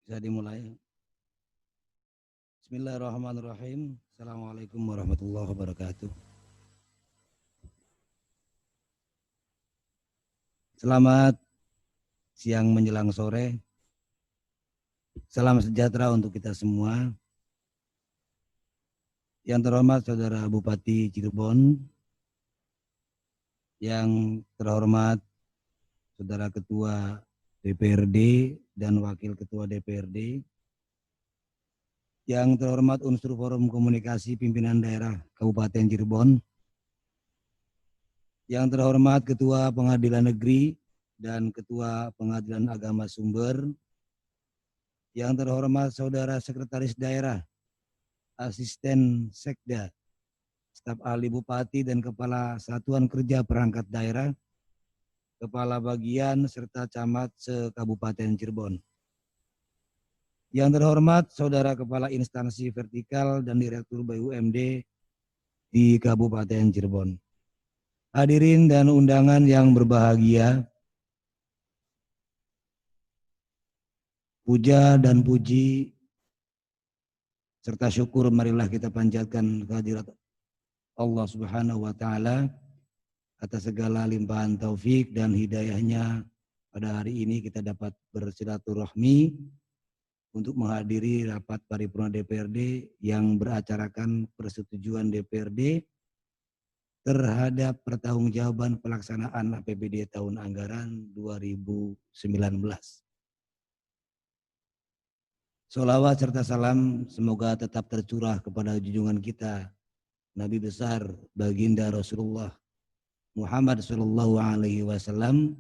Bisa dimulai. Bismillahirrahmanirrahim. Assalamualaikum warahmatullahi wabarakatuh. Selamat siang menjelang sore. Salam sejahtera untuk kita semua. Yang terhormat Saudara Bupati Cirebon, yang terhormat Saudara Ketua DPRD dan Wakil Ketua DPRD, yang terhormat unsur Forum Komunikasi Pimpinan Daerah Kabupaten Cirebon, yang terhormat Ketua Pengadilan Negeri dan Ketua Pengadilan Agama Sumber, yang terhormat Saudara Sekretaris Daerah, Asisten Sekda, Staf Ahli Bupati dan Kepala Satuan Kerja Perangkat Daerah, Kepala Bagian serta Camat se-Kabupaten Cirebon. Yang terhormat Saudara Kepala Instansi Vertikal dan Direktur BUMD di Kabupaten Cirebon. Hadirin dan undangan yang berbahagia, puja dan puji serta syukur marilah kita panjatkan kehadirat Allah Subhanahu wa Ta'ala atas segala limpahan taufik dan hidayahnya. Pada hari ini kita dapat bersilaturahmi untuk menghadiri rapat paripurna DPRD yang beracarakan persetujuan DPRD terhadap pertanggungjawaban pelaksanaan APBD tahun anggaran 2019. Sholawat serta salam semoga tetap tercurah kepada junjungan kita Nabi besar baginda Rasulullah Muhammad Sallallahu Alaihi Wasallam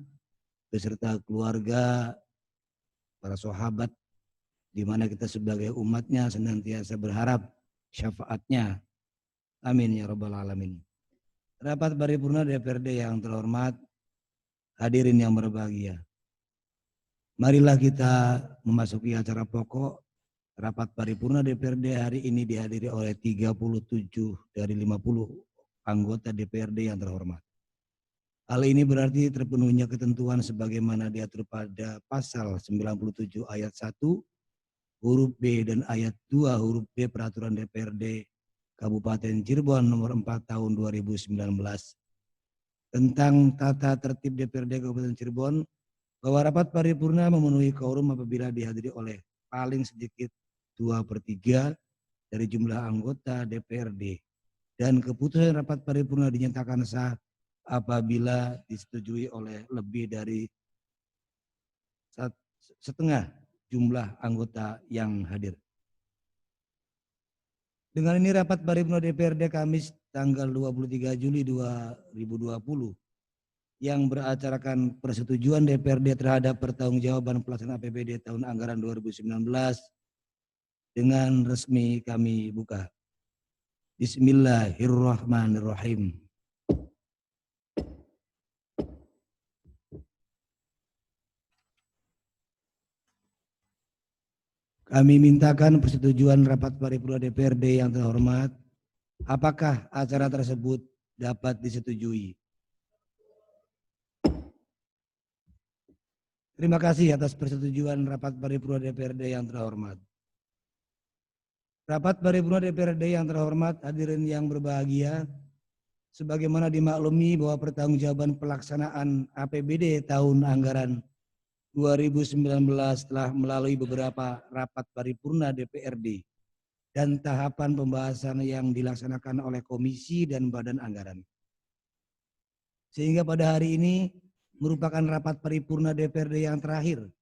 beserta keluarga, para sahabat, di mana kita sebagai umatnya senantiasa berharap syafaatnya. Amin ya rabbal alamin. Rapat paripurna DPRD yang terhormat, hadirin yang berbahagia. Marilah kita memasuki acara pokok. Rapat paripurna DPRD hari ini dihadiri oleh 37 dari 50 anggota DPRD yang terhormat. Hal ini berarti terpenuhnya ketentuan sebagaimana diatur pada pasal 97 ayat 1 huruf B dan ayat 2 huruf B Peraturan DPRD Kabupaten Cirebon nomor 4 tahun 2019 tentang tata tertib DPRD Kabupaten Cirebon, bahwa rapat paripurna memenuhi quorum apabila dihadiri oleh paling sedikit 2/3 dari jumlah anggota DPRD, dan keputusan rapat paripurna dinyatakan sah apabila disetujui oleh lebih dari setengah jumlah anggota yang hadir. Dengan ini rapat paripurna DPRD Kamis tanggal 23 Juli 2020 yang beracarakan persetujuan DPRD terhadap pertanggungjawaban pelaksanaan APBD tahun anggaran 2019 dengan resmi kami buka. Bismillahirrahmanirrahim. Kami mintakan persetujuan rapat paripurna DPRD yang terhormat. Apakah acara tersebut dapat disetujui? Terima kasih atas persetujuan rapat paripurna DPRD yang terhormat. Rapat paripurna DPRD yang terhormat, hadirin yang berbahagia, sebagaimana dimaklumi bahwa pertanggungjawaban pelaksanaan APBD tahun anggaran 2019 telah melalui beberapa rapat paripurna DPRD dan tahapan pembahasan yang dilaksanakan oleh komisi dan badan anggaran. Sehingga pada hari ini merupakan rapat paripurna DPRD yang terakhir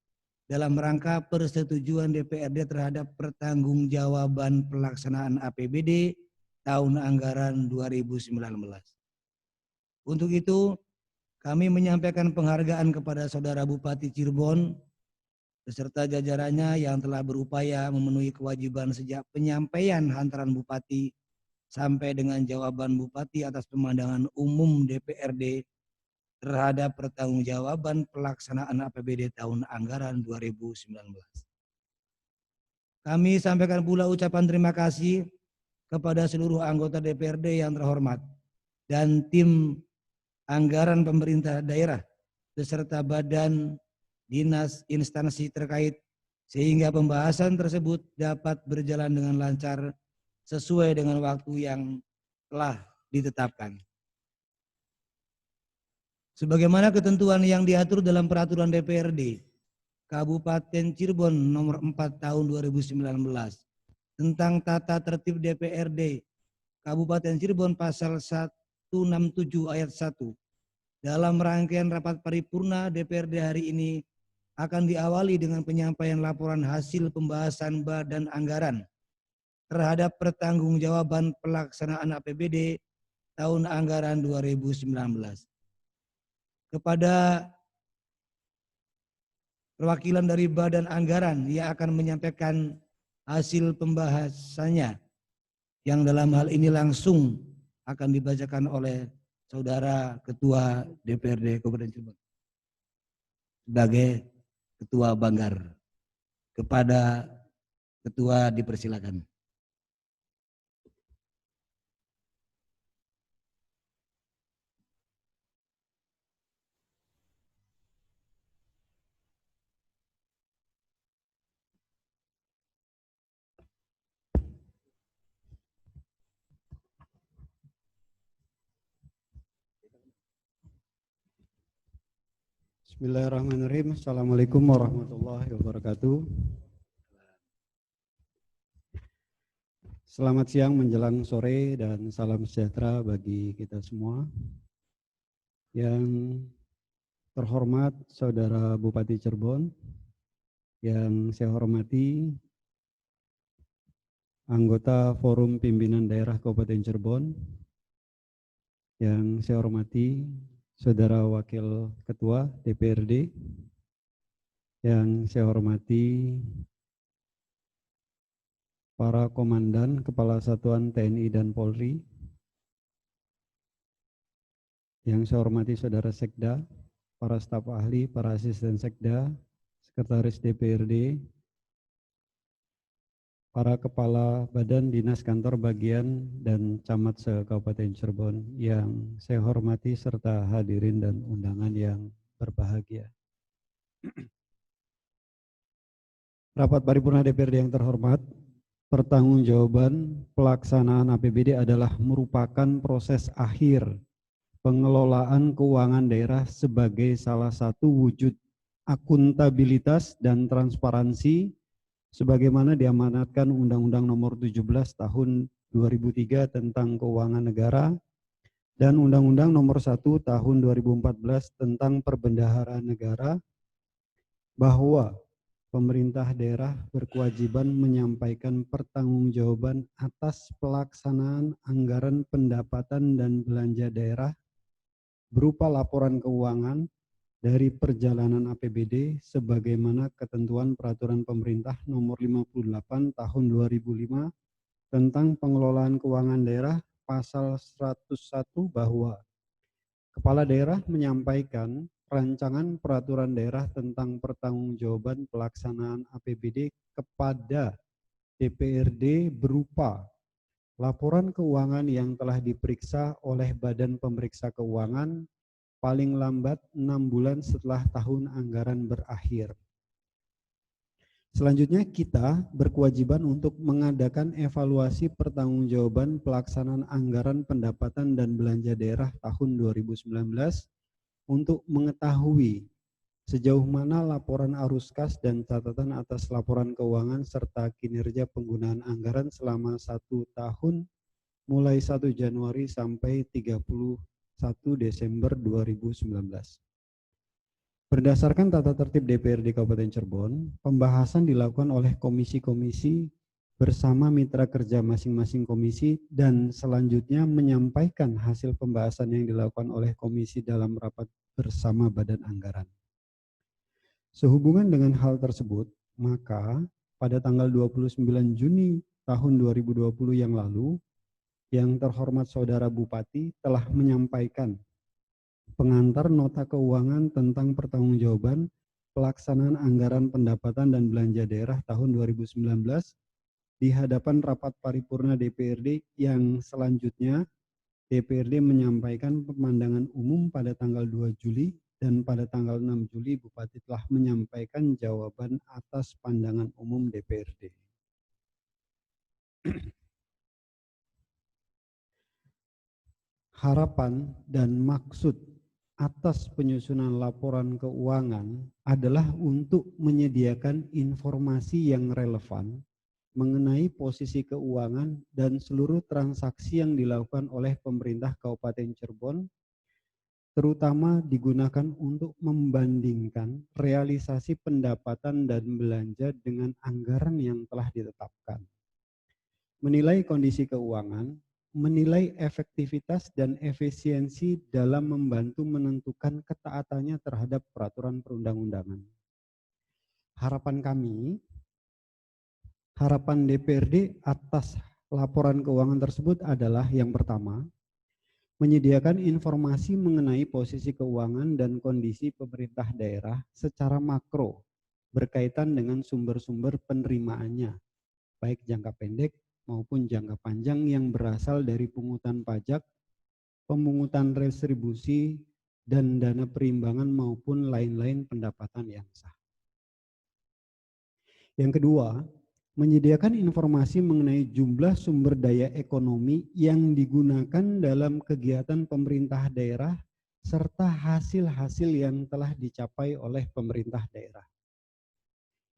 dalam rangka persetujuan DPRD terhadap pertanggungjawaban pelaksanaan APBD tahun anggaran 2019. Untuk itu, kami menyampaikan penghargaan kepada Saudara Bupati Cirebon beserta jajarannya yang telah berupaya memenuhi kewajiban sejak penyampaian hantaran Bupati sampai dengan jawaban Bupati atas pemandangan umum DPRD terhadap pertanggungjawaban pelaksanaan APBD tahun anggaran 2019. Kami sampaikan pula ucapan terima kasih kepada seluruh anggota DPRD yang terhormat dan tim anggaran pemerintah daerah beserta badan, dinas, instansi terkait sehingga pembahasan tersebut dapat berjalan dengan lancar sesuai dengan waktu yang telah ditetapkan. Sebagaimana ketentuan yang diatur dalam Peraturan DPRD Kabupaten Cirebon nomor 4 tahun 2019 tentang tata tertib DPRD Kabupaten Cirebon pasal 167 ayat 1. Dalam rangkaian rapat paripurna DPRD hari ini akan diawali dengan penyampaian laporan hasil pembahasan badan anggaran terhadap pertanggungjawaban pelaksanaan APBD tahun anggaran 2019. Kepada perwakilan dari badan anggaran yang akan menyampaikan hasil pembahasannya, yang dalam hal ini langsung akan dibacakan oleh Saudara Ketua DPRD Kabupaten Cirebon sebagai Ketua Banggar. Kepada Ketua dipersilakan. Bismillahirrahmanirrahim. Assalamualaikum warahmatullahi wabarakatuh. Selamat siang menjelang sore dan salam sejahtera bagi kita semua. Yang terhormat Saudara Bupati Cirebon, yang saya hormati anggota Forum Pimpinan Daerah Kabupaten Cirebon, yang saya hormati Saudara Wakil Ketua DPRD, yang saya hormati para komandan, kepala satuan TNI dan Polri, yang saya hormati Saudara Sekda, para staf ahli, para asisten Sekda, Sekretaris DPRD, para kepala badan dinas kantor bagian dan camat se-Kabupaten Cirebon yang saya hormati serta hadirin dan undangan yang berbahagia. Rapat paripurna DPRD yang terhormat, pertanggungjawaban pelaksanaan APBD adalah merupakan proses akhir pengelolaan keuangan daerah sebagai salah satu wujud akuntabilitas dan transparansi sebagaimana diamanatkan Undang-Undang Nomor 17 Tahun 2003 tentang Keuangan Negara dan Undang-Undang Nomor 1 Tahun 2014 tentang Perbendaharaan Negara, bahwa pemerintah daerah berkewajiban menyampaikan pertanggungjawaban atas pelaksanaan anggaran pendapatan dan belanja daerah berupa laporan keuangan dari perjalanan APBD sebagaimana ketentuan Peraturan Pemerintah Nomor 58 Tahun 2005 tentang pengelolaan keuangan daerah pasal 101 bahwa kepala daerah menyampaikan rancangan peraturan daerah tentang pertanggungjawaban pelaksanaan APBD kepada DPRD berupa laporan keuangan yang telah diperiksa oleh Badan Pemeriksa Keuangan paling lambat 6 bulan setelah tahun anggaran berakhir. Selanjutnya kita berkewajiban untuk mengadakan evaluasi pertanggungjawaban pelaksanaan anggaran pendapatan dan belanja daerah tahun 2019 untuk mengetahui sejauh mana laporan arus kas dan catatan atas laporan keuangan serta kinerja penggunaan anggaran selama 1 tahun mulai 1 Januari sampai 31 Desember 2019. Berdasarkan tata tertib DPRD Kabupaten Cirebon, pembahasan dilakukan oleh komisi-komisi bersama mitra kerja masing-masing komisi dan selanjutnya menyampaikan hasil pembahasan yang dilakukan oleh komisi dalam rapat bersama Badan Anggaran. Sehubungan dengan hal tersebut, maka pada tanggal 29 Juni tahun 2020 yang lalu, yang terhormat Saudara Bupati telah menyampaikan pengantar nota keuangan tentang pertanggungjawaban pelaksanaan anggaran pendapatan dan belanja daerah tahun 2019 di hadapan rapat paripurna DPRD yang selanjutnya DPRD menyampaikan pemandangan umum pada tanggal 2 Juli dan pada tanggal 6 Juli Bupati telah menyampaikan jawaban atas pandangan umum DPRD. Harapan dan maksud atas penyusunan laporan keuangan adalah untuk menyediakan informasi yang relevan mengenai posisi keuangan dan seluruh transaksi yang dilakukan oleh pemerintah Kabupaten Cirebon, terutama digunakan untuk membandingkan realisasi pendapatan dan belanja dengan anggaran yang telah ditetapkan. Menilai kondisi keuangan, menilai efektivitas dan efisiensi dalam membantu menentukan ketaatannya terhadap peraturan perundang-undangan. Harapan DPRD atas laporan keuangan tersebut adalah yang pertama, menyediakan informasi mengenai posisi keuangan dan kondisi pemerintah daerah secara makro berkaitan dengan sumber-sumber penerimaannya, baik jangka pendek maupun jangka panjang yang berasal dari pungutan pajak, pemungutan retribusi, dan dana perimbangan maupun lain-lain pendapatan yang sah. Yang kedua, menyediakan informasi mengenai jumlah sumber daya ekonomi yang digunakan dalam kegiatan pemerintah daerah serta hasil-hasil yang telah dicapai oleh pemerintah daerah.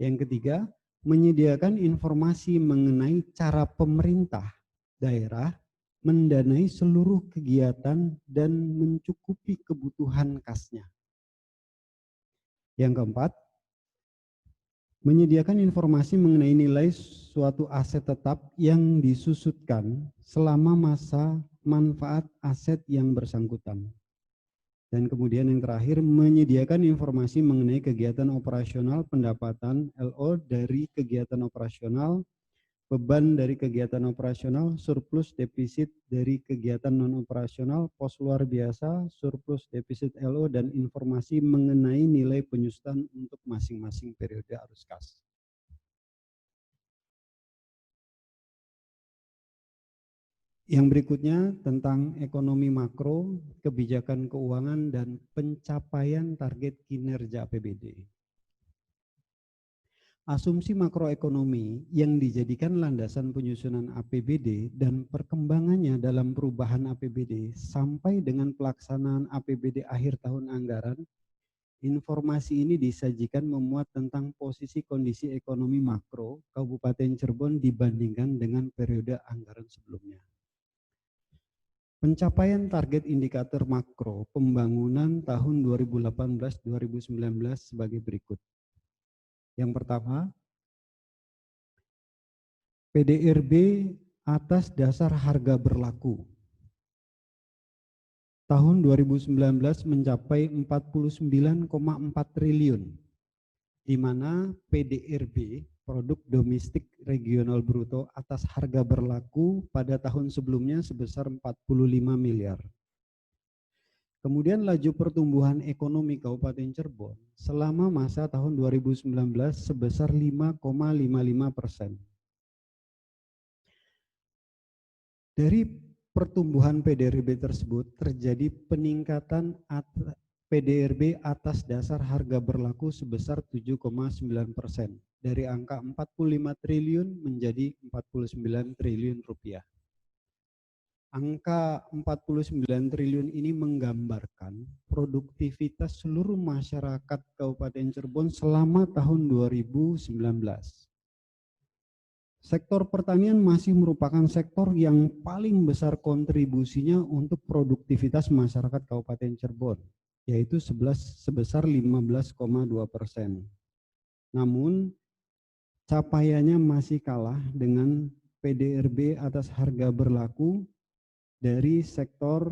Yang ketiga, menyediakan informasi mengenai cara pemerintah daerah mendanai seluruh kegiatan dan mencukupi kebutuhan kasnya. Yang keempat, menyediakan informasi mengenai nilai suatu aset tetap yang disusutkan selama masa manfaat aset yang bersangkutan. Dan kemudian yang terakhir, menyediakan informasi mengenai kegiatan operasional pendapatan LO dari kegiatan operasional, beban dari kegiatan operasional, surplus defisit dari kegiatan non-operasional, pos luar biasa, surplus defisit LO, dan informasi mengenai nilai penyusutan untuk masing-masing periode arus kas. Yang berikutnya tentang ekonomi makro, kebijakan keuangan, dan pencapaian target kinerja APBD. Asumsi makroekonomi yang dijadikan landasan penyusunan APBD dan perkembangannya dalam perubahan APBD sampai dengan pelaksanaan APBD akhir tahun anggaran, informasi ini disajikan memuat tentang posisi kondisi ekonomi makro Kabupaten Cirebon dibandingkan dengan periode anggaran sebelumnya. Pencapaian target indikator makro pembangunan tahun 2018-2019 sebagai berikut. Yang pertama, PDRB atas dasar harga berlaku. Tahun 2019 mencapai 49,4 triliun, di mana PDRB, produk domestik regional bruto atas harga berlaku pada tahun sebelumnya sebesar 45 miliar. Kemudian laju pertumbuhan ekonomi Kabupaten Cirebon selama masa tahun 2019 sebesar 5,55%. Dari pertumbuhan PDRB tersebut terjadi peningkatan PDRB atas dasar harga berlaku sebesar 7,9%, dari angka 45 triliun menjadi 49 triliun rupiah. Angka 49 triliun ini menggambarkan produktivitas seluruh masyarakat Kabupaten Cirebon selama tahun 2019. Sektor pertanian masih merupakan sektor yang paling besar kontribusinya untuk produktivitas masyarakat Kabupaten Cirebon, yaitu sebesar 15,2%. Namun, capaiannya masih kalah dengan PDRB atas harga berlaku dari sektor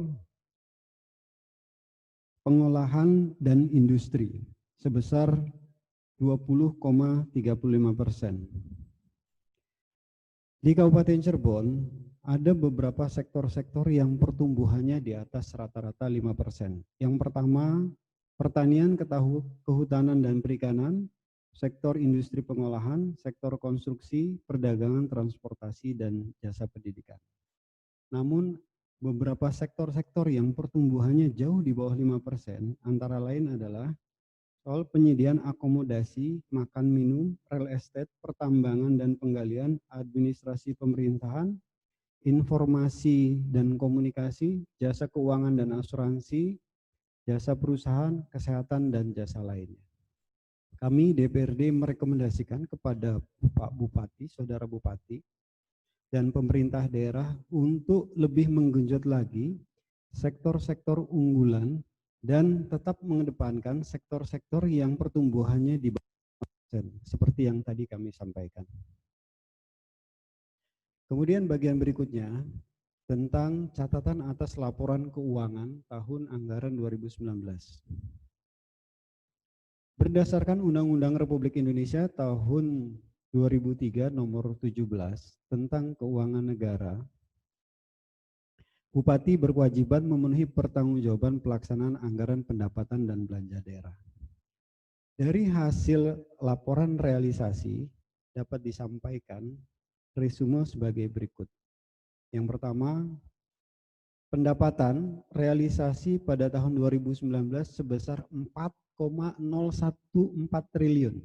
pengolahan dan industri sebesar 20,35%. Di Kabupaten Cirebon ada beberapa sektor-sektor yang pertumbuhannya di atas rata-rata 5%. Yang pertama, pertanian, kehutanan dan perikanan, sektor industri pengolahan, sektor konstruksi, perdagangan, transportasi, dan jasa pendidikan. Namun beberapa sektor-sektor yang pertumbuhannya jauh di bawah 5%, antara lain adalah soal penyediaan akomodasi, makan minum, real estate, pertambangan dan penggalian, administrasi pemerintahan, informasi dan komunikasi, jasa keuangan dan asuransi, jasa perusahaan, kesehatan, dan jasa lainnya. Kami DPRD merekomendasikan kepada Pak Bupati, Saudara Bupati, dan pemerintah daerah untuk lebih menggenjot lagi sektor-sektor unggulan dan tetap mengedepankan sektor-sektor yang pertumbuhannya di bawah 5%, seperti yang tadi kami sampaikan. Kemudian bagian berikutnya tentang catatan atas laporan keuangan tahun anggaran 2019. Berdasarkan Undang-Undang Republik Indonesia tahun 2003 nomor 17 tentang keuangan negara, Bupati berkewajiban memenuhi pertanggungjawaban pelaksanaan anggaran pendapatan dan belanja daerah. Dari hasil laporan realisasi dapat disampaikan resume sebagai berikut. Yang pertama, pendapatan realisasi pada tahun 2019 sebesar 4,014 triliun.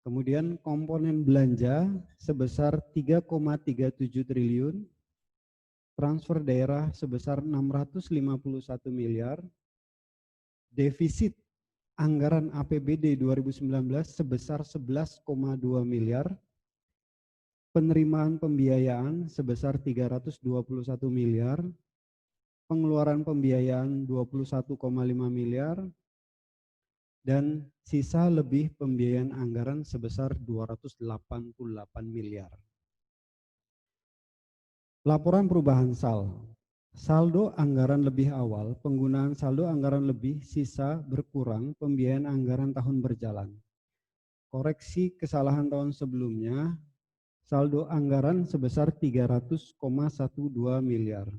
Kemudian komponen belanja sebesar 3,37 triliun, transfer daerah sebesar 651 miliar, defisit anggaran APBD 2019 sebesar 11,2 miliar, penerimaan pembiayaan sebesar 321 miliar, pengeluaran pembiayaan 21,5 miliar, dan sisa lebih pembiayaan anggaran sebesar 288 miliar. Laporan perubahan saldo anggaran lebih awal, penggunaan saldo anggaran lebih, sisa berkurang, pembiayaan anggaran tahun berjalan. Koreksi kesalahan tahun sebelumnya, saldo anggaran sebesar 300,12 miliar.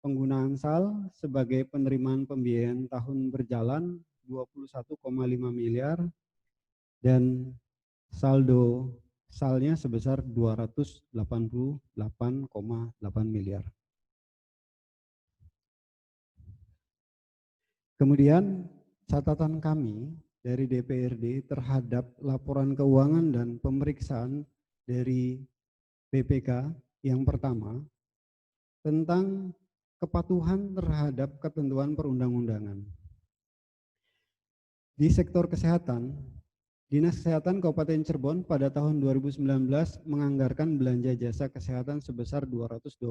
Penggunaan SAL sebagai penerimaan pembiayaan tahun berjalan 21,5 miliar dan saldo salnya sebesar 288,8 miliar. Kemudian catatan kami dari DPRD terhadap laporan keuangan dan pemeriksaan dari BPK yang pertama tentang kepatuhan terhadap ketentuan perundang-undangan. Di sektor kesehatan, Dinas Kesehatan Kabupaten Cirebon pada tahun 2019 menganggarkan belanja jasa kesehatan sebesar 228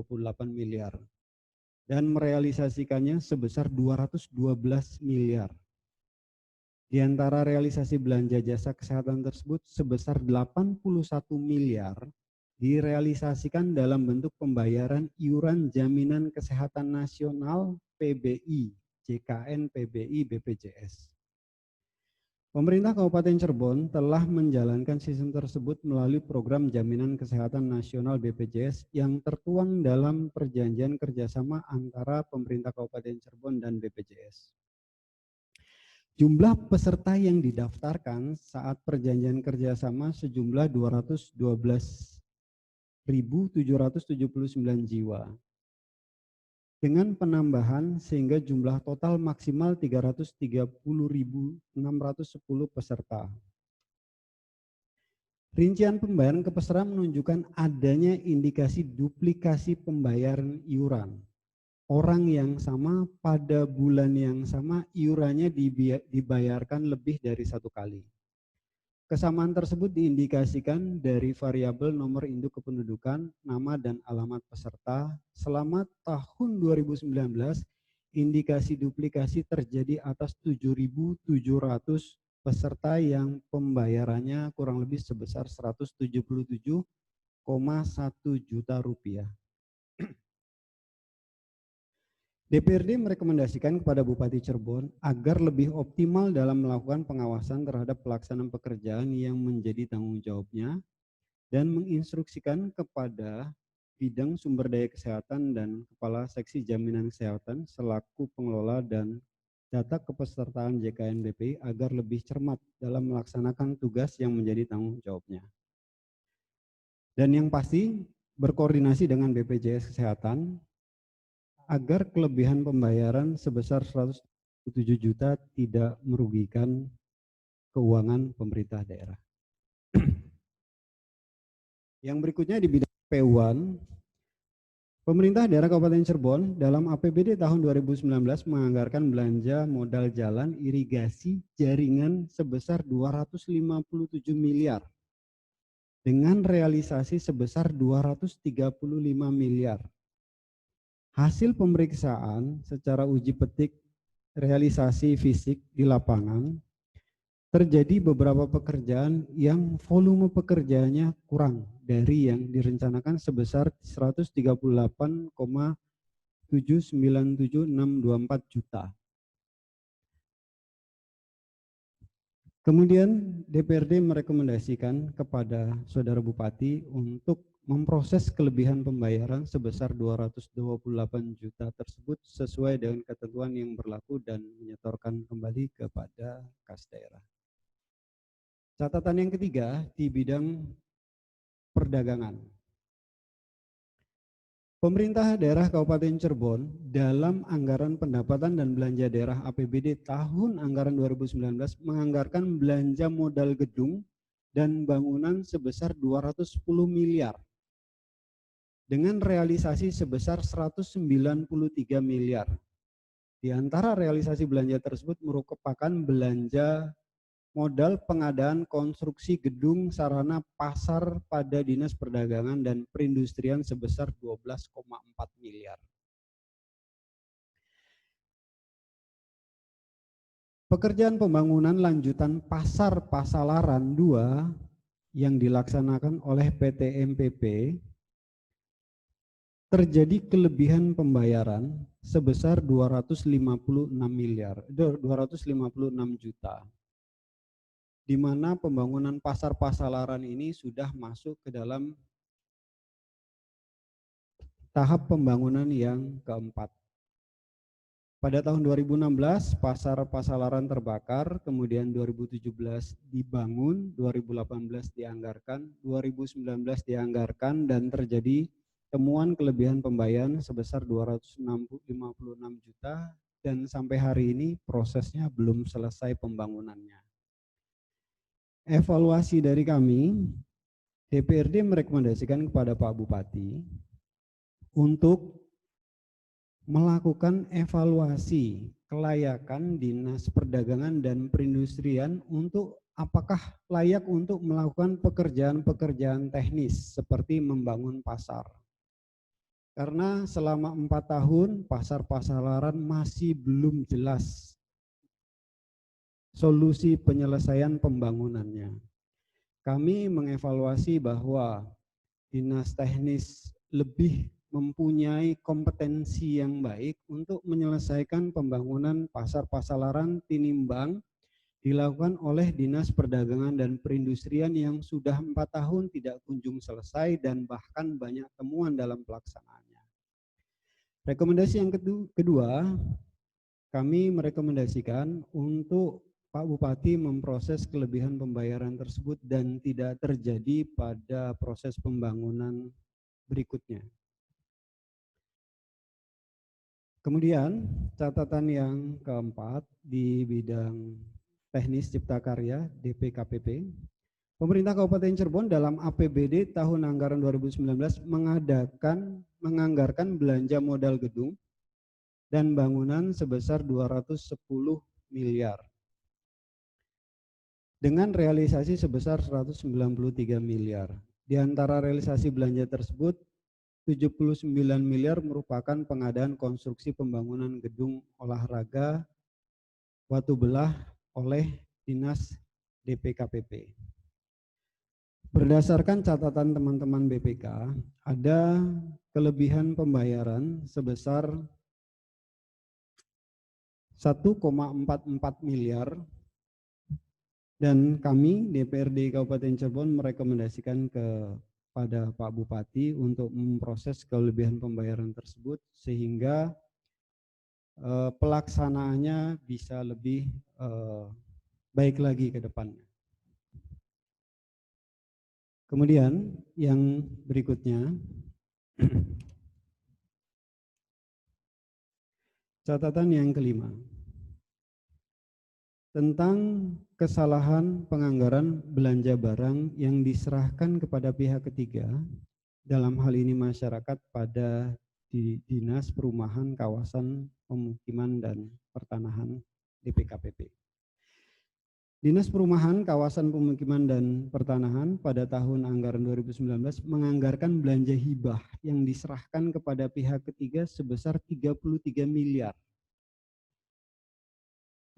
miliar dan merealisasikannya sebesar 212 miliar. Di antara realisasi belanja jasa kesehatan tersebut sebesar 81 miliar direalisasikan dalam bentuk pembayaran iuran jaminan kesehatan nasional PBI, JKN, PBI, BPJS. Pemerintah Kabupaten Cirebon telah menjalankan sistem tersebut melalui program jaminan kesehatan nasional BPJS yang tertuang dalam perjanjian kerjasama antara pemerintah Kabupaten Cirebon dan BPJS. Jumlah peserta yang didaftarkan saat perjanjian kerjasama sejumlah 212.779 jiwa. Dengan penambahan sehingga jumlah total maksimal 330.610 peserta. Rincian pembayaran kepesertaan menunjukkan adanya indikasi duplikasi pembayaran iuran. Orang yang sama pada bulan yang sama iurannya dibayarkan lebih dari satu kali. Kesamaan tersebut diindikasikan dari variabel nomor induk kependudukan, nama dan alamat peserta. Selama tahun 2019, indikasi duplikasi terjadi atas 7.700 peserta yang pembayarannya kurang lebih sebesar 177,1 juta rupiah. DPRD merekomendasikan kepada Bupati Cirebon agar lebih optimal dalam melakukan pengawasan terhadap pelaksanaan pekerjaan yang menjadi tanggung jawabnya dan menginstruksikan kepada bidang sumber daya kesehatan dan Kepala Seksi Jaminan Kesehatan selaku pengelola dan data kepesertaan JKN BPI agar lebih cermat dalam melaksanakan tugas yang menjadi tanggung jawabnya. Dan yang pasti berkoordinasi dengan BPJS Kesehatan agar kelebihan pembayaran sebesar 107 juta tidak merugikan keuangan pemerintah daerah. Yang berikutnya di bidang P1, pemerintah daerah Kabupaten Cirebon dalam APBD tahun 2019 menganggarkan belanja modal jalan irigasi jaringan sebesar 257 miliar dengan realisasi sebesar 235 miliar. Hasil pemeriksaan secara uji petik realisasi fisik di lapangan, terjadi beberapa pekerjaan yang volume pekerjaannya kurang dari yang direncanakan sebesar 138,797624 juta. Kemudian DPRD merekomendasikan kepada Saudara Bupati untuk memproses kelebihan pembayaran sebesar 228 juta tersebut sesuai dengan ketentuan yang berlaku dan menyetorkan kembali kepada kas daerah. Catatan yang ketiga di bidang perdagangan. Pemerintah daerah Kabupaten Cirebon dalam anggaran pendapatan dan belanja daerah APBD tahun anggaran 2019 menganggarkan belanja modal gedung dan bangunan sebesar 210 miliar dengan realisasi sebesar 193 miliar. Di antara realisasi belanja tersebut merupakan belanja modal pengadaan konstruksi gedung sarana pasar pada Dinas Perdagangan dan Perindustrian sebesar 12,4 miliar. Pekerjaan pembangunan lanjutan Pasar Pasalaran 2 yang dilaksanakan oleh PT MPP terjadi kelebihan pembayaran sebesar 256 juta. Di mana pembangunan pasar Pasalaran ini sudah masuk ke dalam tahap pembangunan yang keempat. Pada tahun 2016 pasar Pasalaran terbakar, kemudian 2017 dibangun, 2018 dianggarkan, 2019 dianggarkan dan terjadi temuan kelebihan pembayaran sebesar 256 juta dan sampai hari ini prosesnya belum selesai pembangunannya. Evaluasi dari kami, DPRD merekomendasikan kepada Pak Bupati untuk melakukan evaluasi kelayakan Dinas Perdagangan dan Perindustrian untuk apakah layak untuk melakukan pekerjaan-pekerjaan teknis seperti membangun pasar. Karena selama 4 tahun pasar Pasalaran masih belum jelas solusi penyelesaian pembangunannya. Kami mengevaluasi bahwa dinas teknis lebih mempunyai kompetensi yang baik untuk menyelesaikan pembangunan pasar Pasalaran tinimbang dilakukan oleh Dinas Perdagangan dan Perindustrian yang sudah 4 tahun tidak kunjung selesai dan bahkan banyak temuan dalam pelaksanaannya. Rekomendasi yang kedua, kami merekomendasikan untuk Pak Bupati memproses kelebihan pembayaran tersebut dan tidak terjadi pada proses pembangunan berikutnya. Kemudian catatan yang keempat di bidang teknis cipta karya DPKPP, pemerintah Kabupaten Cirebon dalam APBD tahun anggaran 2019 menganggarkan belanja modal gedung dan bangunan sebesar 210 miliar. Dengan realisasi sebesar 193 miliar. Di antara realisasi belanja tersebut, 79 miliar merupakan pengadaan konstruksi pembangunan gedung olahraga Watu Belah oleh Dinas DPKPP. Berdasarkan catatan teman-teman BPK, ada kelebihan pembayaran sebesar 1,44 miliar dan kami DPRD Kabupaten Cirebon merekomendasikan kepada Pak Bupati untuk memproses kelebihan pembayaran tersebut sehingga pelaksanaannya bisa lebih baik lagi ke depannya. Kemudian yang berikutnya, Catatan yang kelima, tentang kesalahan penganggaran belanja barang yang diserahkan kepada pihak ketiga, dalam hal ini masyarakat pada Dinas Perumahan Kawasan Pemukiman dan Pertanahan DPKPP. Dinas Perumahan Kawasan Pemukiman dan Pertanahan pada tahun anggaran 2019 menganggarkan belanja hibah yang diserahkan kepada pihak ketiga sebesar 33 miliar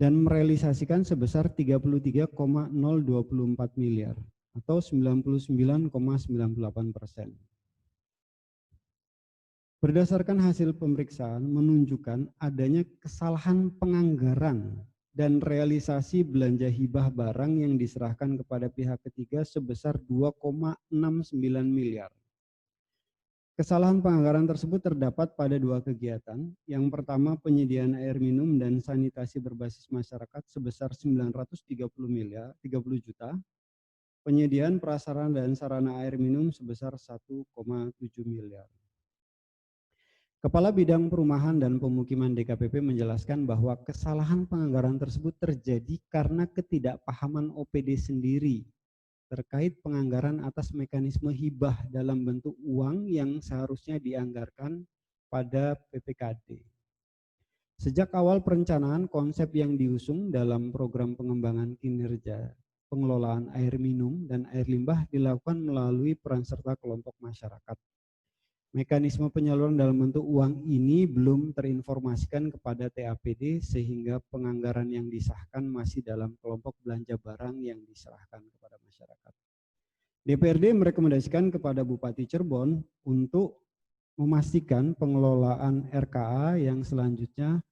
dan merealisasikan sebesar 33,024 miliar atau 99,98%. Berdasarkan hasil pemeriksaan menunjukkan adanya kesalahan penganggaran dan realisasi belanja hibah barang yang diserahkan kepada pihak ketiga sebesar 2,69 miliar. Kesalahan penganggaran tersebut terdapat pada dua kegiatan. Yang pertama, penyediaan air minum dan sanitasi berbasis masyarakat sebesar 930 juta. Penyediaan prasarana dan sarana air minum sebesar 1,7 miliar. Kepala Bidang Perumahan dan Pemukiman DKPP menjelaskan bahwa kesalahan penganggaran tersebut terjadi karena ketidakpahaman OPD sendiri terkait penganggaran atas mekanisme hibah dalam bentuk uang yang seharusnya dianggarkan pada PPKD. Sejak awal perencanaan konsep yang diusung dalam program pengembangan kinerja pengelolaan air minum dan air limbah dilakukan melalui peran serta kelompok masyarakat. Mekanisme penyaluran dalam bentuk uang ini belum terinformasikan kepada TAPD sehingga penganggaran yang disahkan masih dalam kelompok belanja barang yang diserahkan kepada masyarakat. DPRD merekomendasikan kepada Bupati Cirebon untuk memastikan pengelolaan RKA yang selanjutnya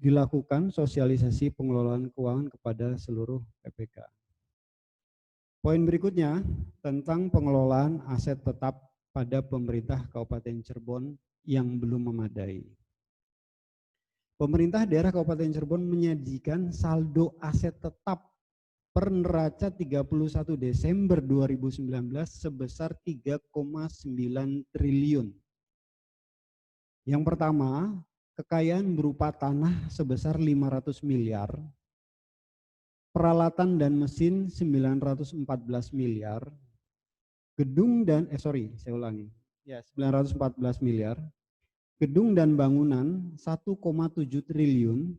dilakukan sosialisasi pengelolaan keuangan kepada seluruh PPK. Poin berikutnya tentang pengelolaan aset tetap pada pemerintah Kabupaten Cirebon yang belum memadai. Pemerintah daerah Kabupaten Cirebon menyajikan saldo aset tetap per neraca 31 Desember 2019 sebesar 3,9 triliun. Yang pertama, kekayaan berupa tanah sebesar 500 miliar, peralatan dan mesin 914 miliar, gedung dan 914 miliar, gedung dan bangunan 1,7 triliun,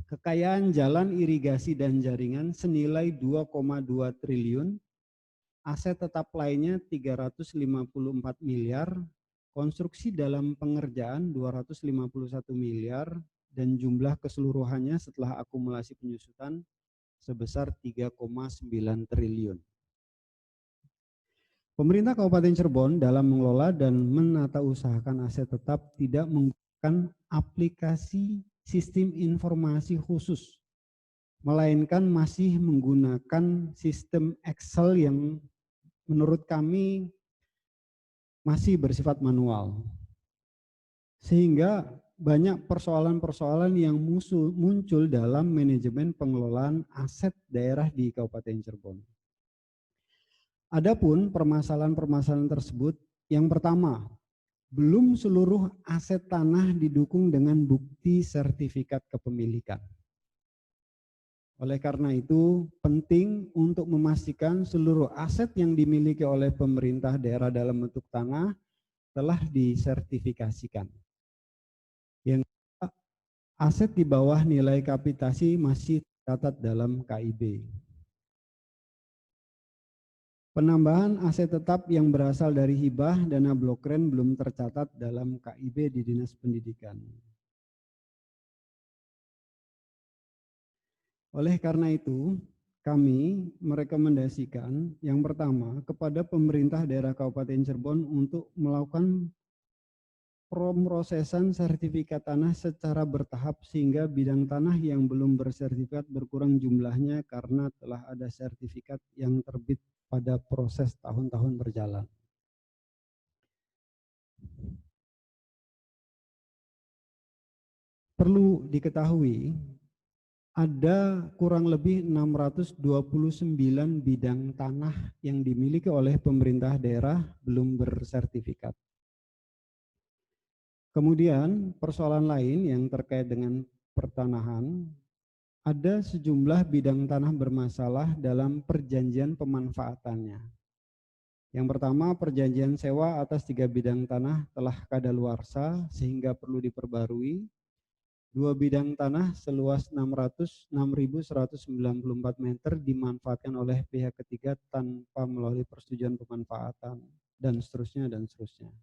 kekayaan jalan irigasi dan jaringan senilai 2,2 triliun, aset tetap lainnya 354 miliar, konstruksi dalam pengerjaan 251 miliar, dan jumlah keseluruhannya setelah akumulasi penyusutan sebesar 3,9 triliun. Pemerintah Kabupaten Cirebon dalam mengelola dan menata usahakan aset tetap tidak menggunakan aplikasi sistem informasi khusus, melainkan masih menggunakan sistem Excel yang menurut kami masih bersifat manual. Sehingga banyak persoalan-persoalan yang muncul dalam manajemen pengelolaan aset daerah di Kabupaten Cirebon. Adapun permasalahan-permasalahan tersebut, yang pertama, belum seluruh aset tanah didukung dengan bukti sertifikat kepemilikan. Oleh karena itu, penting untuk memastikan seluruh aset yang dimiliki oleh pemerintah daerah dalam bentuk tanah telah disertifikasikan. Yang kedua, aset di bawah nilai kapitasi masih tercatat dalam KIB. Penambahan aset tetap yang berasal dari hibah dana blokren belum tercatat dalam KIB di Dinas Pendidikan. Oleh karena itu, kami merekomendasikan yang pertama kepada pemerintah daerah Kabupaten Cirebon untuk melakukan pemrosesan sertifikat tanah secara bertahap sehingga bidang tanah yang belum bersertifikat berkurang jumlahnya karena telah ada sertifikat yang terbit pada proses tahun-tahun berjalan. Perlu diketahui, ada kurang lebih 629 bidang tanah yang dimiliki oleh pemerintah daerah belum bersertifikat. Kemudian persoalan lain yang terkait dengan pertanahan, ada sejumlah bidang tanah bermasalah dalam perjanjian pemanfaatannya. Yang pertama, perjanjian sewa atas 3 bidang tanah telah kadaluarsa sehingga perlu diperbarui. 2 bidang tanah seluas 6.194 meter dimanfaatkan oleh pihak ketiga tanpa melalui persetujuan pemanfaatan, dan seterusnya dan seterusnya.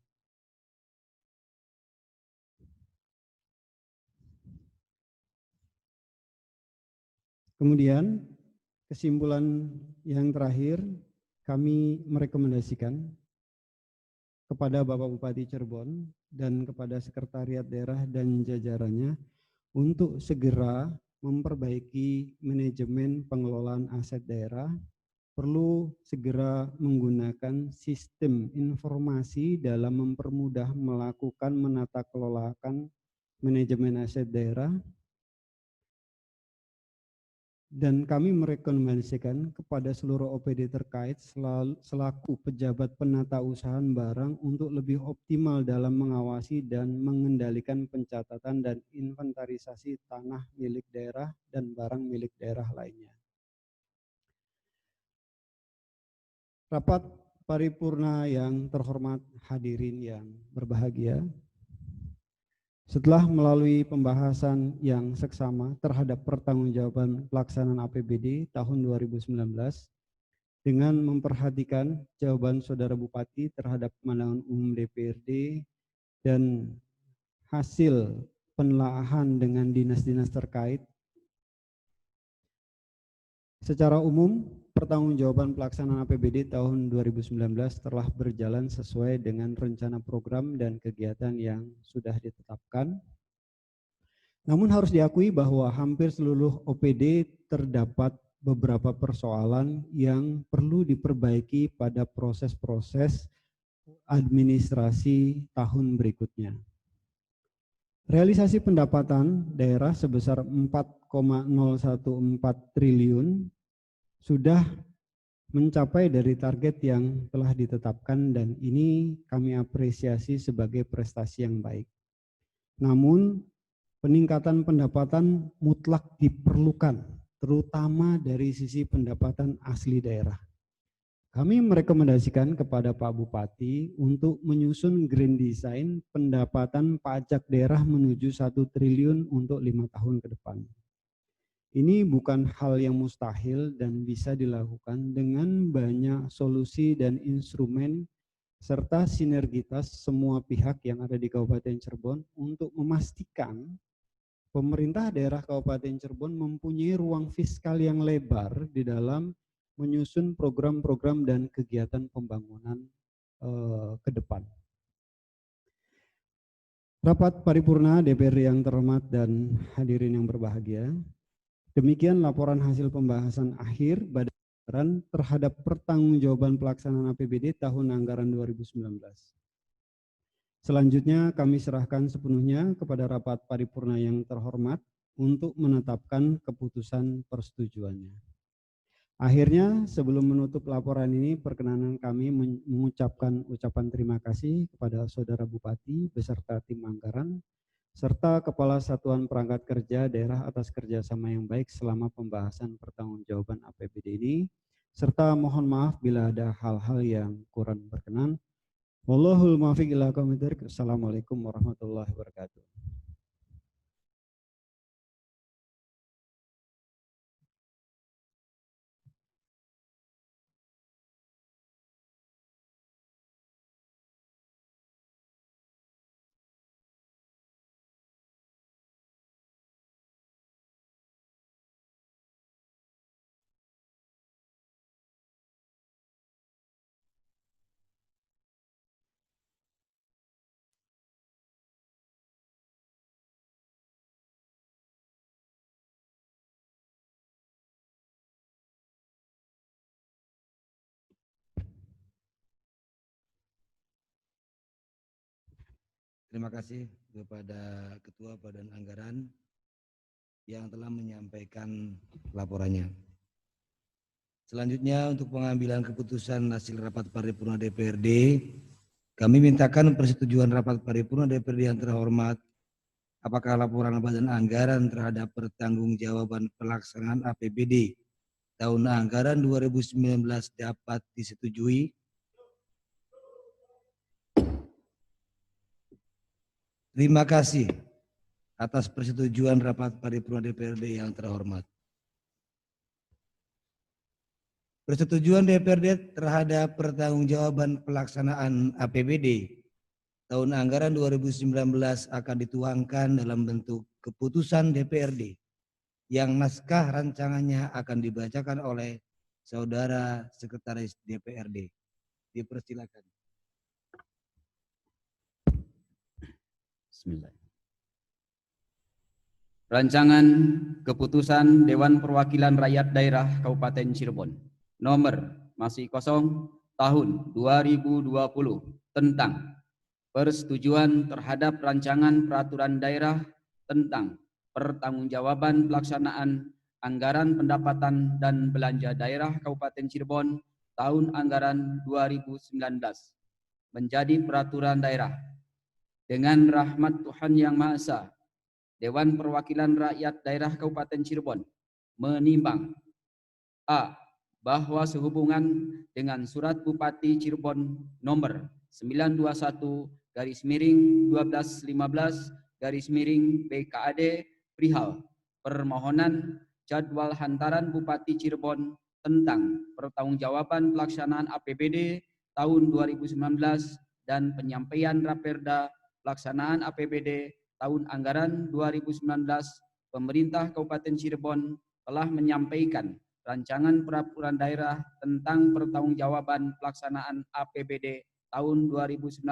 Kemudian kesimpulan yang terakhir, kami merekomendasikan kepada Bapak Bupati Cirebon dan kepada Sekretariat Daerah dan jajarannya untuk segera memperbaiki manajemen pengelolaan aset daerah, perlu segera menggunakan sistem informasi dalam mempermudah melakukan menata kelolakan manajemen aset daerah. Dan kami merekomendasikan kepada seluruh OPD terkait selaku pejabat penata usaha barang untuk lebih optimal dalam mengawasi dan mengendalikan pencatatan dan inventarisasi tanah milik daerah dan barang milik daerah lainnya. Rapat paripurna yang terhormat, hadirin yang berbahagia, setelah melalui pembahasan yang seksama terhadap pertanggungjawaban pelaksanaan APBD tahun 2019 dengan memperhatikan jawaban Saudara Bupati terhadap pandangan umum DPRD dan hasil penelaahan dengan dinas-dinas terkait, secara umum pertanggungjawaban pelaksanaan APBD tahun 2019 telah berjalan sesuai dengan rencana program dan kegiatan yang sudah ditetapkan. Namun harus diakui bahwa hampir seluruh OPD terdapat beberapa persoalan yang perlu diperbaiki pada proses-proses administrasi tahun berikutnya. Realisasi pendapatan daerah sebesar 4,014 triliun sudah mencapai dari target yang telah ditetapkan, dan ini kami apresiasi sebagai prestasi yang baik. Namun peningkatan pendapatan mutlak diperlukan, terutama dari sisi pendapatan asli daerah. Kami merekomendasikan kepada Pak Bupati untuk menyusun grand design pendapatan pajak daerah menuju 1 triliun untuk 5 tahun ke depan. Ini bukan hal yang mustahil dan bisa dilakukan dengan banyak solusi dan instrumen serta sinergitas semua pihak yang ada di Kabupaten Cirebon untuk memastikan pemerintah daerah Kabupaten Cirebon mempunyai ruang fiskal yang lebar di dalam menyusun program-program dan kegiatan pembangunan ke depan. Rapat paripurna DPRD yang terhormat dan hadirin yang berbahagia, demikian laporan hasil pembahasan akhir Badan terhadap pertanggungjawaban pelaksanaan APBD tahun anggaran 2019. Selanjutnya kami serahkan sepenuhnya kepada rapat paripurna yang terhormat untuk menetapkan keputusan persetujuannya. Akhirnya, sebelum menutup laporan ini, perkenanan kami mengucapkan ucapan terima kasih kepada Saudara Bupati beserta tim anggaran, serta Kepala Satuan Perangkat Kerja Daerah atas kerjasama yang baik selama pembahasan pertanggungjawaban APBD ini, serta mohon maaf bila ada hal-hal yang kurang berkenan. Wallahul muwaffiq ila aqwamit thoriq. Assalamualaikum warahmatullahi wabarakatuh. Terima kasih kepada Ketua Badan Anggaran yang telah menyampaikan laporannya. Selanjutnya untuk pengambilan keputusan hasil rapat paripurna DPRD Kami mintakan persetujuan rapat paripurna DPRD yang terhormat. Apakah laporan Badan Anggaran terhadap pertanggungjawaban pelaksanaan APBD tahun anggaran 2019 dapat disetujui? Terima kasih atas persetujuan rapat paripurna DPRD yang terhormat. Persetujuan DPRD terhadap pertanggungjawaban pelaksanaan APBD tahun anggaran 2019 akan dituangkan dalam bentuk keputusan DPRD yang naskah rancangannya akan dibacakan oleh Saudara Sekretaris DPRD. Dipersilakan. Bismillah. Rancangan Keputusan Dewan Perwakilan Rakyat Daerah Kabupaten Cirebon nomor masih kosong tahun 2020 tentang persetujuan terhadap rancangan peraturan daerah tentang pertanggungjawaban pelaksanaan anggaran pendapatan dan belanja daerah Kabupaten Cirebon tahun anggaran 2019 menjadi peraturan daerah. Dengan rahmat Tuhan Yang Maha Esa, Dewan Perwakilan Rakyat Daerah Kabupaten Cirebon menimbang A. Bahwa sehubungan dengan Surat Bupati Cirebon nomor 921/1215/BKAD perihal permohonan jadwal hantaran Bupati Cirebon tentang pertanggungjawaban pelaksanaan APBD tahun 2019 dan penyampaian Raperda pelaksanaan APBD tahun anggaran 2019, pemerintah Kabupaten Cirebon telah menyampaikan rancangan peraturan daerah tentang pertanggungjawaban pelaksanaan APBD tahun 2019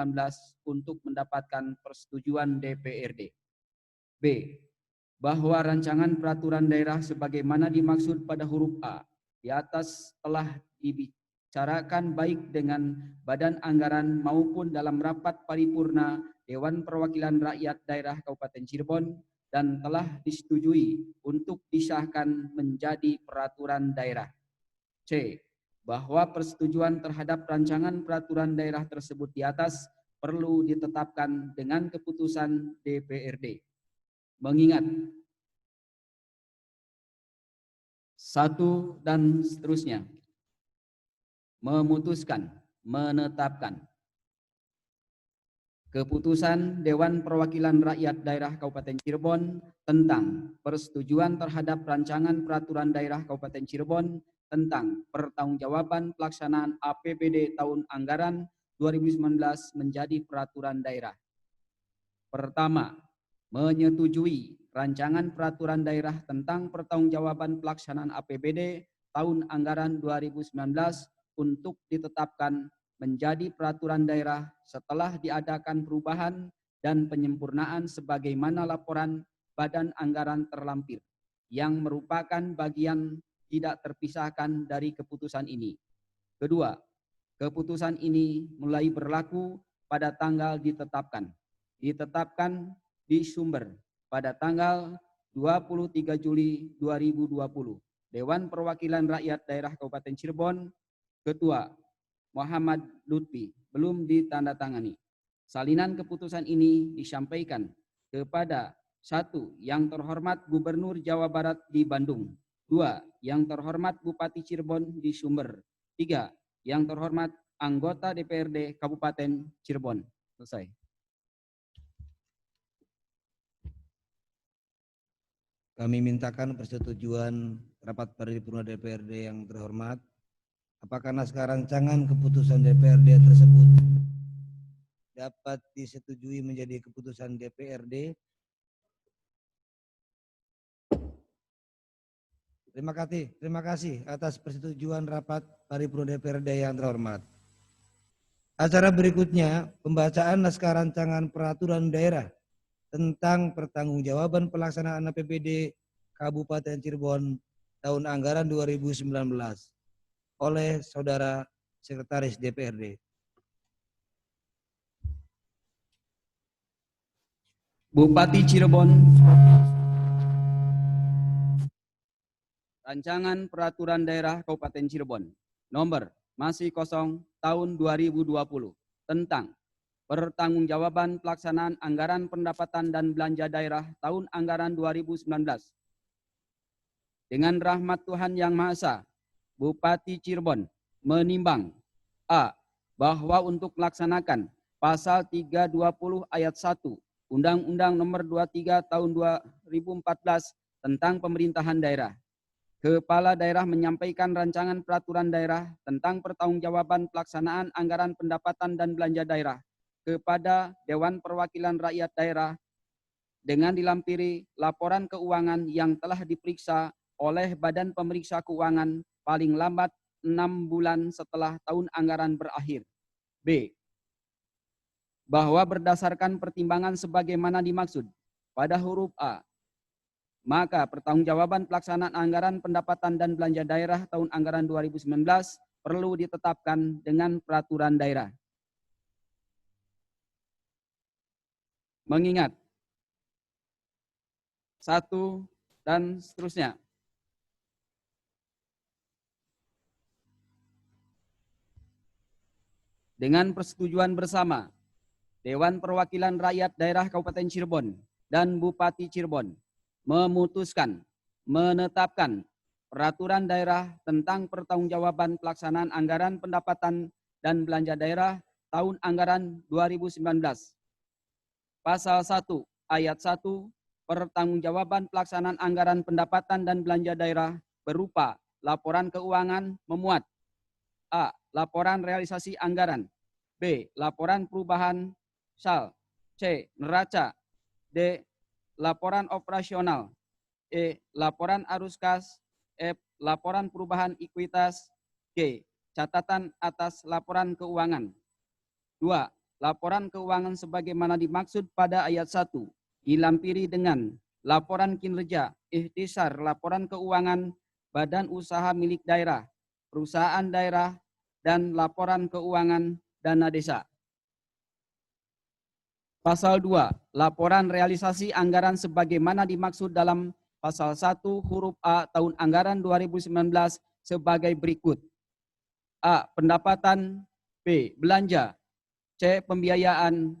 untuk mendapatkan persetujuan DPRD. B. Bahwa rancangan peraturan daerah sebagaimana dimaksud pada huruf A di atas telah dibicarakan baik dengan Badan Anggaran maupun dalam rapat paripurna Dewan Perwakilan Rakyat Daerah Kabupaten Cirebon dan telah disetujui untuk disahkan menjadi peraturan daerah. C. Bahwa persetujuan terhadap rancangan peraturan daerah tersebut di atas perlu ditetapkan dengan keputusan DPRD. Mengingat 1 dan seterusnya memutuskan, menetapkan Keputusan Dewan Perwakilan Rakyat Daerah Kabupaten Cirebon tentang persetujuan terhadap rancangan peraturan daerah Kabupaten Cirebon tentang pertanggungjawaban pelaksanaan APBD tahun anggaran 2019 menjadi peraturan daerah. Pertama, menyetujui rancangan peraturan daerah tentang pertanggungjawaban pelaksanaan APBD tahun anggaran 2019 untuk ditetapkan menjadi peraturan daerah setelah diadakan perubahan dan penyempurnaan sebagaimana laporan Badan Anggaran terlampir yang merupakan bagian tidak terpisahkan dari keputusan ini. Kedua, keputusan ini mulai berlaku pada tanggal ditetapkan di sumber pada tanggal 23 Juli 2020. Dewan Perwakilan Rakyat Daerah Kabupaten Cirebon, Ketua Muhammad Lutfi, belum ditandatangani. Salinan keputusan ini disampaikan kepada 1. Yang terhormat Gubernur Jawa Barat di Bandung. 2. Yang terhormat Bupati Cirebon di Sumber. 3. Yang terhormat anggota DPRD Kabupaten Cirebon. Selesai. Kami mintakan persetujuan rapat paripurna DPRD yang terhormat. Apakah naskah rancangan keputusan DPRD tersebut dapat disetujui menjadi keputusan DPRD? Terima kasih atas persetujuan rapat paripurna DPRD yang terhormat. Acara berikutnya, pembacaan naskah rancangan peraturan daerah tentang pertanggungjawaban pelaksanaan APBD Kabupaten Cirebon tahun anggaran 2019 oleh Saudara Sekretaris DPRD. Bupati Cirebon. Rancangan Peraturan Daerah Kabupaten Cirebon nomor masih kosong tahun 2020 tentang Pertanggungjawaban pelaksanaan anggaran pendapatan dan belanja daerah tahun anggaran 2019. Dengan rahmat Tuhan Yang Maha Esa, Bupati Cirebon menimbang A. Bahwa untuk melaksanakan Pasal 320 Ayat 1 Undang-Undang Nomor 23 Tahun 2014 tentang Pemerintahan Daerah, Kepala Daerah menyampaikan rancangan peraturan daerah tentang pertanggungjawaban pelaksanaan anggaran pendapatan dan belanja daerah kepada Dewan Perwakilan Rakyat Daerah dengan dilampiri laporan keuangan yang telah diperiksa oleh Badan Pemeriksa Keuangan paling lambat 6 bulan setelah tahun anggaran berakhir. B. Bahwa berdasarkan pertimbangan sebagaimana dimaksud pada huruf A, maka pertanggungjawaban pelaksanaan anggaran pendapatan dan belanja daerah tahun anggaran 2019 perlu ditetapkan dengan peraturan daerah. Mengingat 1 dan seterusnya. Dengan persetujuan bersama Dewan Perwakilan Rakyat Daerah Kabupaten Cirebon dan Bupati Cirebon memutuskan menetapkan peraturan daerah tentang pertanggungjawaban pelaksanaan anggaran pendapatan dan belanja daerah tahun anggaran 2019. Pasal 1 Ayat 1 pertanggungjawaban pelaksanaan anggaran pendapatan dan belanja daerah berupa laporan keuangan memuat A. Laporan realisasi anggaran, B. Laporan perubahan sal, C. Neraca, D. Laporan operasional, E. Laporan arus kas, F. Laporan perubahan ekuitas, G. Catatan atas laporan keuangan. 2. Laporan keuangan sebagaimana dimaksud pada ayat 1 dilampiri dengan laporan kinerja, ikhtisar laporan keuangan badan usaha milik daerah, perusahaan daerah, dan laporan keuangan dana desa. Pasal 2, laporan realisasi anggaran sebagaimana dimaksud dalam pasal 1 huruf A tahun anggaran 2019 sebagai berikut. A. Pendapatan, B. Belanja, C. Pembiayaan,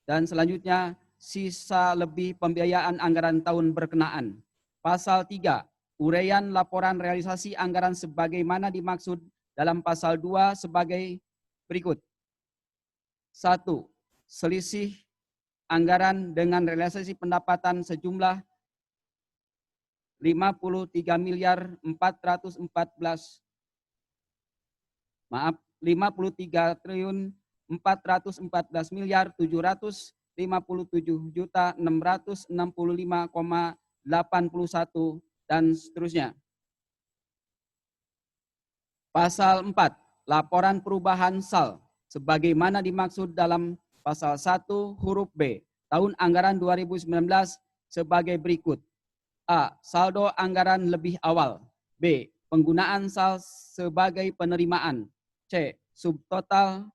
dan selanjutnya sisa lebih pembiayaan anggaran tahun berkenaan. Pasal 3, uraian laporan realisasi anggaran sebagaimana dimaksud dalam pasal 2 sebagai berikut. 1. Selisih anggaran dengan realisasi pendapatan sejumlah 53.414.655.665,81 dan seterusnya. Pasal 4, laporan perubahan sal sebagaimana dimaksud dalam pasal 1 huruf B tahun anggaran 2019 sebagai berikut. A. Saldo anggaran lebih awal. B. Penggunaan sal sebagai penerimaan. C. Subtotal.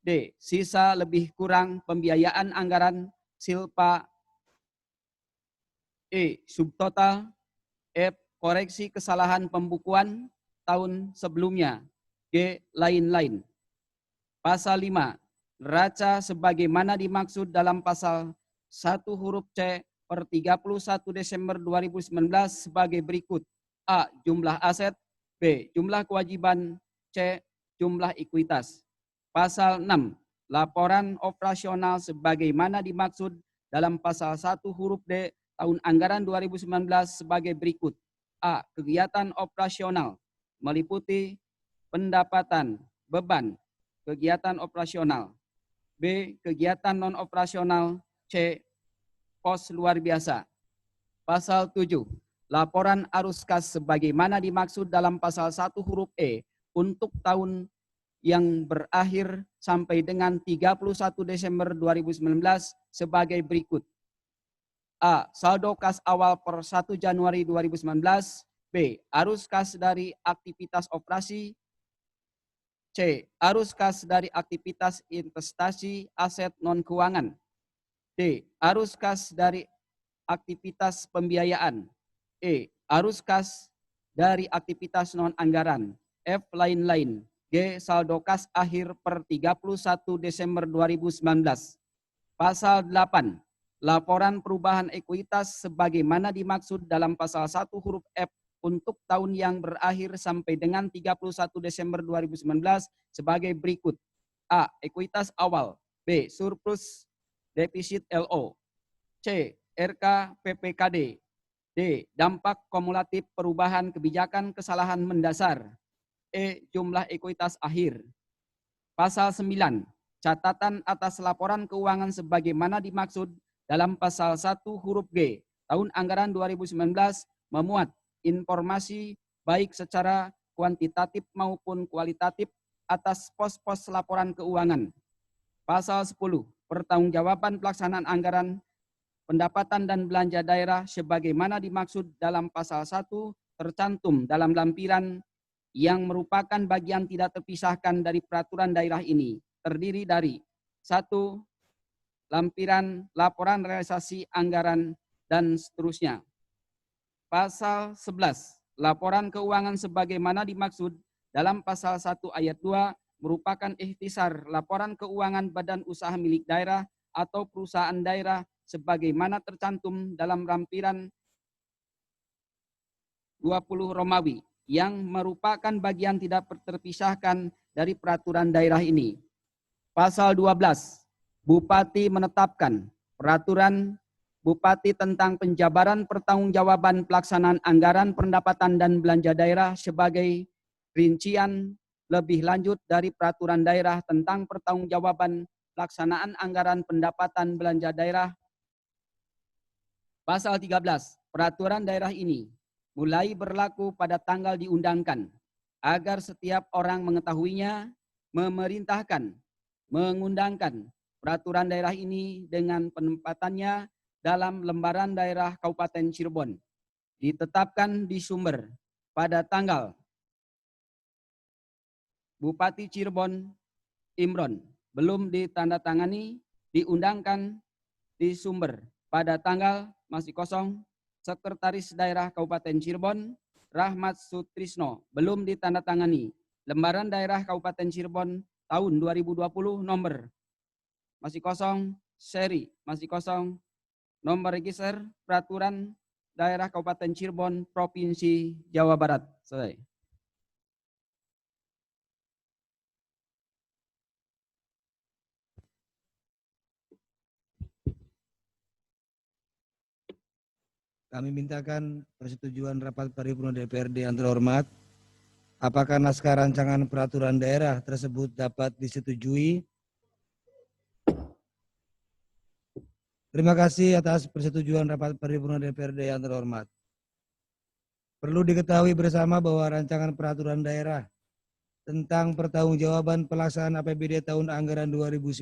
D. Sisa lebih kurang pembiayaan anggaran silpa. E. Subtotal. F. Koreksi kesalahan pembukuan tahun sebelumnya. G. Lain-lain. Pasal 5. Neraca sebagaimana dimaksud dalam pasal 1 huruf C per 31 Desember 2019 sebagai berikut. A. Jumlah aset. B. Jumlah kewajiban. C. Jumlah ekuitas. Pasal 6. Laporan operasional sebagaimana dimaksud dalam pasal 1 huruf D tahun anggaran 2019 sebagai berikut. A. Kegiatan operasional meliputi pendapatan, beban, kegiatan operasional. B. Kegiatan non-operasional. C. Pos luar biasa. Pasal 7. Laporan arus kas sebagaimana dimaksud dalam pasal 1 huruf E untuk tahun yang berakhir sampai dengan 31 Desember 2019 sebagai berikut. A. Saldo kas awal per 1 Januari 2019. B. Arus kas dari aktivitas operasi. C. Arus kas dari aktivitas investasi aset non-keuangan. D. Arus kas dari aktivitas pembiayaan. E. Arus kas dari aktivitas non-anggaran. F. Lain-lain. G. Saldo kas akhir per 31 Desember 2019. Pasal 8. Laporan perubahan ekuitas sebagaimana dimaksud dalam pasal 1 huruf F untuk tahun yang berakhir sampai dengan 31 Desember 2019 sebagai berikut. A. Ekuitas awal. B. Surplus defisit LO. C. RK PPKD. D. Dampak kumulatif perubahan kebijakan kesalahan mendasar. E. Jumlah ekuitas akhir. Pasal 9. Catatan atas laporan keuangan sebagaimana dimaksud dalam pasal 1 huruf G tahun anggaran 2019 memuat informasi baik secara kuantitatif maupun kualitatif atas pos-pos laporan keuangan. Pasal 10. Pertanggungjawaban pelaksanaan anggaran pendapatan dan belanja daerah sebagaimana dimaksud dalam pasal 1 tercantum dalam lampiran yang merupakan bagian tidak terpisahkan dari peraturan daerah ini, terdiri dari 1. Lampiran laporan realisasi anggaran dan seterusnya. Pasal 11. Laporan keuangan sebagaimana dimaksud dalam pasal 1 ayat 2 merupakan ikhtisar laporan keuangan badan usaha milik daerah atau perusahaan daerah sebagaimana tercantum dalam lampiran 20 Romawi yang merupakan bagian tidak terpisahkan dari peraturan daerah ini. Pasal 12. Bupati menetapkan peraturan Bupati tentang penjabaran pertanggungjawaban pelaksanaan anggaran pendapatan dan belanja daerah sebagai rincian lebih lanjut dari peraturan daerah tentang pertanggungjawaban pelaksanaan anggaran pendapatan belanja daerah. Pasal 13. Peraturan daerah ini mulai berlaku pada tanggal diundangkan, agar setiap orang mengetahuinya, memerintahkan, mengundangkan peraturan daerah ini dengan penempatannya dalam lembaran daerah Kabupaten Cirebon, ditetapkan di sumber pada tanggal Bupati Cirebon Imron, belum ditandatangani, diundangkan di sumber pada tanggal masih kosong Sekretaris Daerah Kabupaten Cirebon Rahmat Sutrisno, belum ditandatangani. Lembaran Daerah Kabupaten Cirebon tahun 2020 nomor masih kosong, seri masih kosong, nomor register peraturan daerah Kabupaten Cirebon Provinsi Jawa Barat. Selesai. Kami mintakan persetujuan rapat paripurna DPRD yang terhormat. Apakah naskah rancangan peraturan daerah tersebut dapat disetujui? Terima kasih atas persetujuan rapat paripurna DPRD yang terhormat. Perlu diketahui bersama bahwa rancangan peraturan daerah tentang pertanggungjawaban pelaksanaan APBD tahun anggaran 2019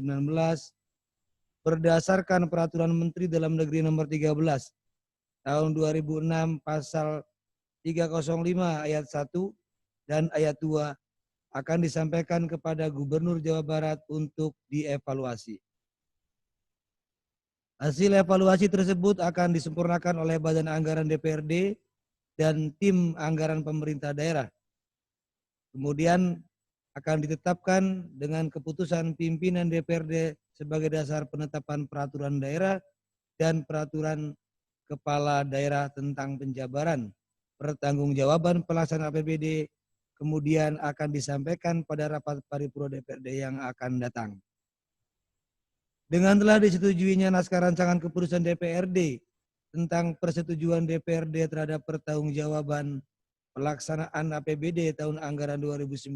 berdasarkan Peraturan Menteri Dalam Negeri Nomor 13 tahun 2006 pasal 305 ayat 1 dan ayat 2 akan disampaikan kepada Gubernur Jawa Barat untuk dievaluasi. Hasil evaluasi tersebut akan disempurnakan oleh Badan Anggaran DPRD dan tim anggaran pemerintah daerah. Kemudian akan ditetapkan dengan keputusan pimpinan DPRD sebagai dasar penetapan peraturan daerah dan peraturan Kepala Daerah tentang penjabaran pertanggungjawaban pelaksanaan APBD, kemudian akan disampaikan pada rapat paripurna DPRD yang akan datang. Dengan telah disetujuinya naskah rancangan keputusan DPRD tentang persetujuan DPRD terhadap pertanggungjawaban pelaksanaan APBD tahun anggaran 2019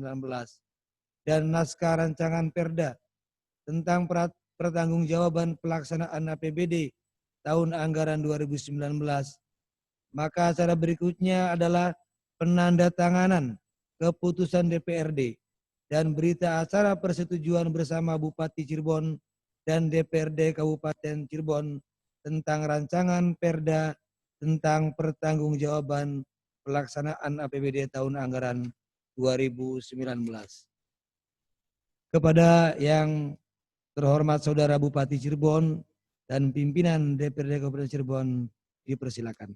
dan naskah rancangan Perda tentang pertanggungjawaban pelaksanaan APBD tahun anggaran 2019, maka acara berikutnya adalah penandatanganan keputusan DPRD dan berita acara persetujuan bersama Bupati Cirebon dan DPRD Kabupaten Cirebon tentang rancangan Perda tentang pertanggungjawaban pelaksanaan APBD tahun anggaran 2019. Kepada yang terhormat Saudara Bupati Cirebon dan pimpinan DPRD Kabupaten Cirebon dipersilakan.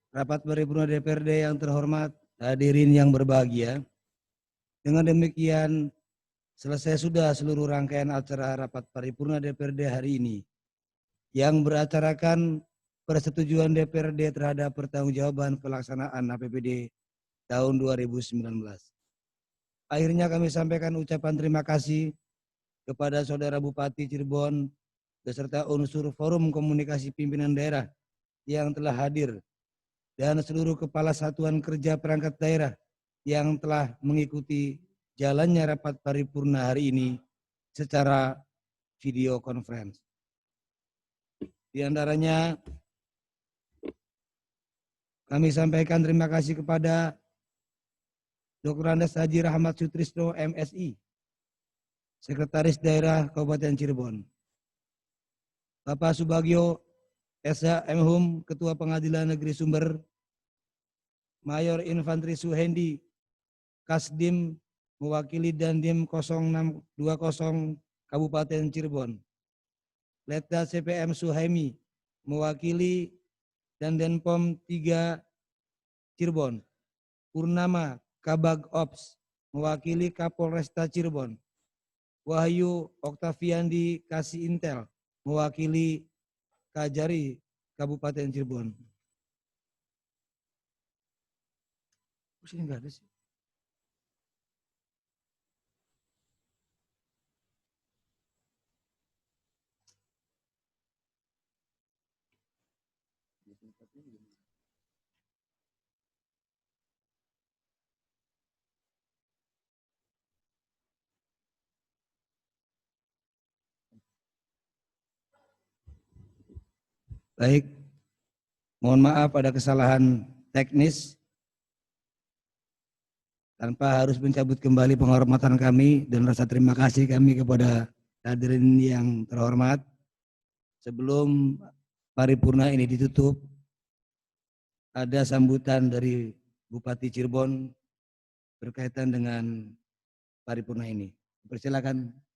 Rapat paripurna DPRD yang terhormat, hadirin yang berbahagia. Dengan demikian, selesai sudah seluruh rangkaian acara rapat paripurna DPRD hari ini yang beracarakan persetujuan DPRD terhadap pertanggungjawaban pelaksanaan APBD tahun 2019. Akhirnya kami sampaikan ucapan terima kasih kepada Saudara Bupati Cirebon beserta unsur Forum Komunikasi Pimpinan Daerah yang telah hadir dan seluruh kepala satuan kerja perangkat daerah yang telah mengikuti jalannya rapat paripurna hari ini secara video conference. Di antaranya kami sampaikan terima kasih kepada Dr. Andes Haji Rahmat Sutrisno MSI, Sekretaris Daerah Kabupaten Cirebon. Bapak Subagio SH M.Hum, Ketua Pengadilan Negeri Sumber. Mayor Infantri Suhendi, Kasdim, mewakili Dandim 0620 Kabupaten Cirebon. Letda CPM Suhaimi, mewakili Dandenpom 3 Cirebon. Purnama Kabag Ops, mewakili Kapolresta Cirebon. Wahyu Oktaviandi Kasih Intel, mewakili Kajari Kabupaten Cirebon. Sini enggak ada sih. Baik, mohon maaf ada kesalahan teknis. Tanpa harus mencabut kembali penghormatan kami dan rasa terima kasih kami kepada hadirin yang terhormat. Sebelum paripurna ini ditutup, ada sambutan dari Bupati Cirebon berkaitan dengan paripurna ini. Persilakan.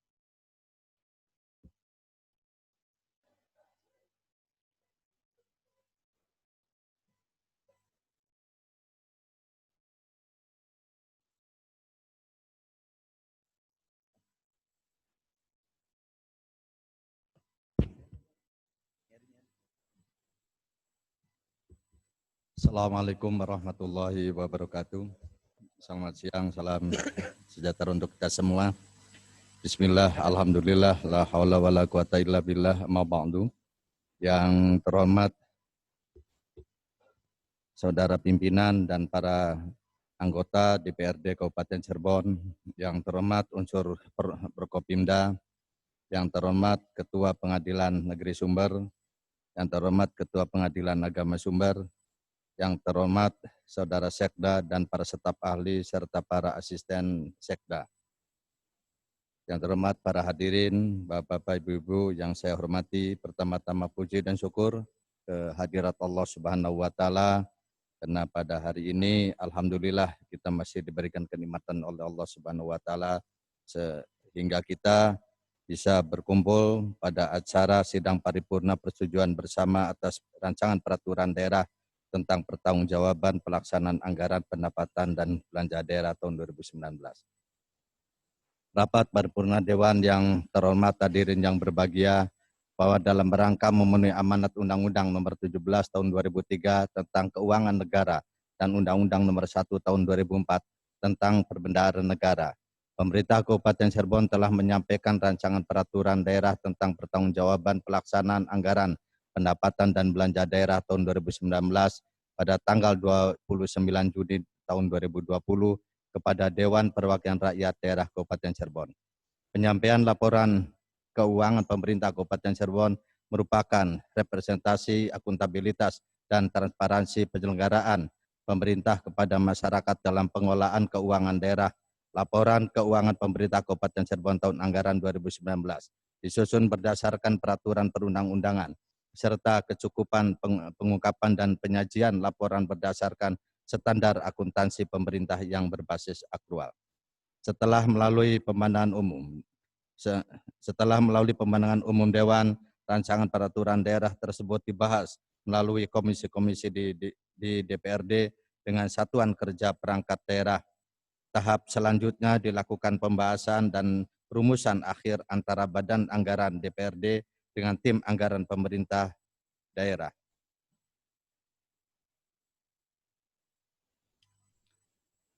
Assalamualaikum warahmatullahi wabarakatuh. Selamat siang, salam sejahtera untuk kita semua. Bismillah, alhamdulillah, la haula wa la quwata illa billah, amma ba'du. Yang terhormat saudara pimpinan dan para anggota DPRD Kabupaten Cirebon, yang terhormat unsur Prokopimda, yang terhormat Ketua Pengadilan Negeri Sumber, yang terhormat Ketua Pengadilan Agama Sumber, yang terhormat Saudara Sekda dan para staf ahli serta para asisten Sekda. Yang terhormat para hadirin, Bapak-bapak, Ibu-ibu yang saya hormati, pertama-tama puji dan syukur kehadirat Allah Subhanahu wa taala karena pada hari ini alhamdulillah kita masih diberikan kenikmatan oleh Allah Subhanahu wa taala sehingga kita bisa berkumpul pada acara sidang paripurna persetujuan bersama atas rancangan peraturan daerah tentang pertanggungjawaban pelaksanaan anggaran pendapatan dan belanja daerah tahun 2019. Rapat paripurna Dewan yang terhormat, hadirin yang berbahagia, bahwa dalam rangka memenuhi amanat Undang-Undang Nomor 17 Tahun 2003 tentang Keuangan Negara dan Undang-Undang Nomor 1 Tahun 2004 tentang Perbendaharaan Negara, pemerintah Kabupaten Cirebon telah menyampaikan rancangan peraturan daerah tentang pertanggungjawaban pelaksanaan anggaran pendapatan dan belanja daerah tahun 2019 pada tanggal 29 Juni tahun 2020 kepada Dewan Perwakilan Rakyat Daerah Kabupaten Cirebon. Penyampaian laporan keuangan pemerintah Kabupaten Cirebon merupakan representasi akuntabilitas dan transparansi penyelenggaraan pemerintah kepada masyarakat dalam pengelolaan keuangan daerah. Laporan keuangan pemerintah Kabupaten Cirebon tahun anggaran 2019 disusun berdasarkan peraturan perundang-undangan serta kecukupan pengungkapan dan penyajian laporan berdasarkan standar akuntansi pemerintah yang berbasis akrual. Setelah melalui pemandangan umum Dewan, rancangan peraturan daerah tersebut dibahas melalui komisi-komisi di di DPRD dengan Satuan Kerja Perangkat Daerah. Tahap selanjutnya dilakukan pembahasan dan rumusan akhir antara Badan Anggaran DPRD dengan tim anggaran pemerintah daerah.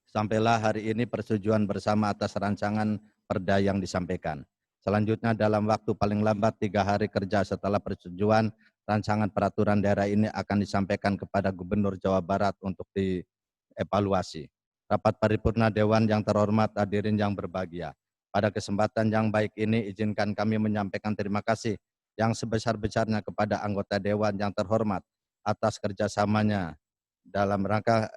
Sampailah hari ini persetujuan bersama atas rancangan perda yang disampaikan. Selanjutnya dalam waktu paling lambat 3 hari kerja setelah persetujuan, rancangan peraturan daerah ini akan disampaikan kepada Gubernur Jawa Barat untuk dievaluasi. Rapat paripurna Dewan yang terhormat, hadirin yang berbahagia. Pada kesempatan yang baik ini, izinkan kami menyampaikan terima kasih yang sebesar-besarnya kepada anggota Dewan yang terhormat atas kerjasamanya dalam rangka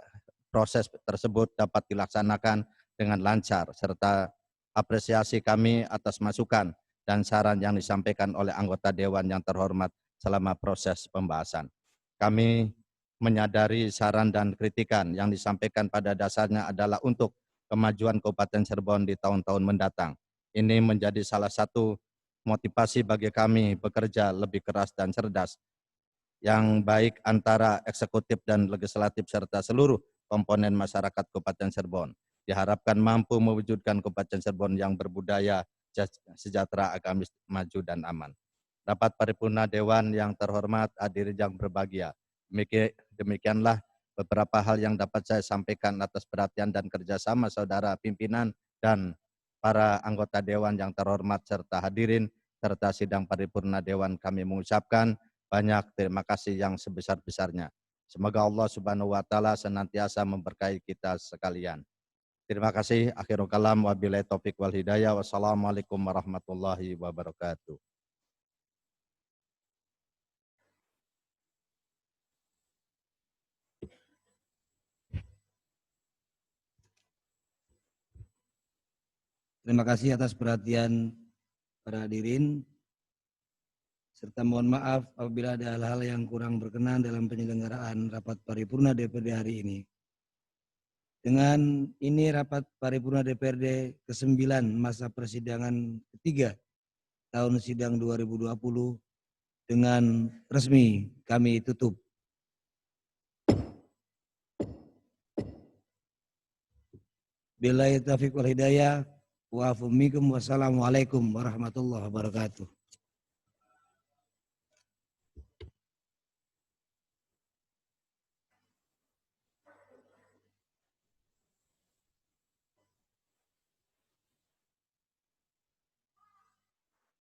proses tersebut dapat dilaksanakan dengan lancar, serta apresiasi kami atas masukan dan saran yang disampaikan oleh anggota Dewan yang terhormat selama proses pembahasan. Kami menyadari saran dan kritikan yang disampaikan pada dasarnya adalah untuk kemajuan Kabupaten Cirebon di tahun-tahun mendatang. Ini menjadi salah satu motivasi bagi kami bekerja lebih keras dan cerdas, yang baik antara eksekutif dan legislatif serta seluruh komponen masyarakat Kabupaten Cirebon. Diharapkan mampu mewujudkan Kabupaten Cirebon yang berbudaya, sejahtera, agamis, maju, dan aman. Rapat paripurna Dewan yang terhormat, hadirin yang berbahagia. Demikianlah beberapa hal yang dapat saya sampaikan atas perhatian dan kerjasama saudara pimpinan dan para anggota Dewan yang terhormat serta hadirin serta sidang paripurna Dewan. Kami mengucapkan banyak terima kasih yang sebesar-besarnya. Semoga Allah Subhanahu wa taala senantiasa memberkahi kita sekalian. Terima kasih. Akhirul kalam, wabillahi taufik wal hidayah. Wassalamualaikum warahmatullahi wabarakatuh. Terima kasih atas perhatian para hadirin, serta mohon maaf apabila ada hal-hal yang kurang berkenan dalam penyelenggaraan rapat paripurna DPRD hari ini. Dengan ini rapat paripurna DPRD ke-9 masa persidangan ketiga tahun sidang 2020 dengan resmi kami tutup. Billahi taufiq wal hidayah. Wassalamualaikum warahmatullahi wabarakatuh.